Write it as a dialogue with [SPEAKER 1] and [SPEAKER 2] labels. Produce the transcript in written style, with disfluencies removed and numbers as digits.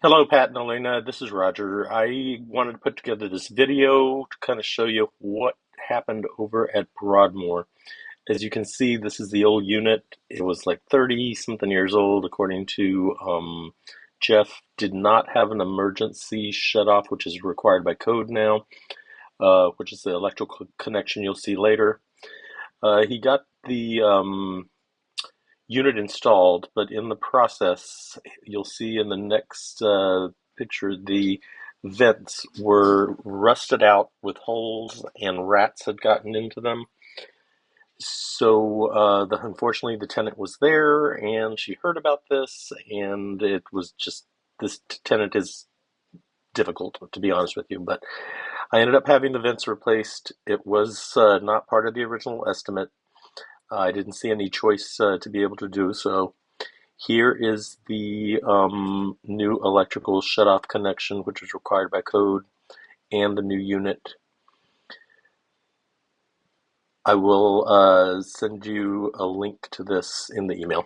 [SPEAKER 1] Hello, Pat and Elena. This is Roger. I wanted to put together this video to kind of show you what happened over at Broadmore. As you can see, this is the old unit. It was like 30 something years old, according to Jeff. Did not have an emergency shut off, which is required by code now, which is the electrical connection you'll see later. He got the unit installed, but in the process, you'll see in the next picture, the vents were rusted out with holes and rats had gotten into them. So unfortunately, the tenant was there and she heard about this, and it was just this tenant is difficult, to be honest with you. But I ended up having the vents replaced. It was not part of the original estimate. I didn't see any choice to be able to do so. Here is the new electrical shutoff connection, which is required by code, and the new unit. I will send you a link to this in the email.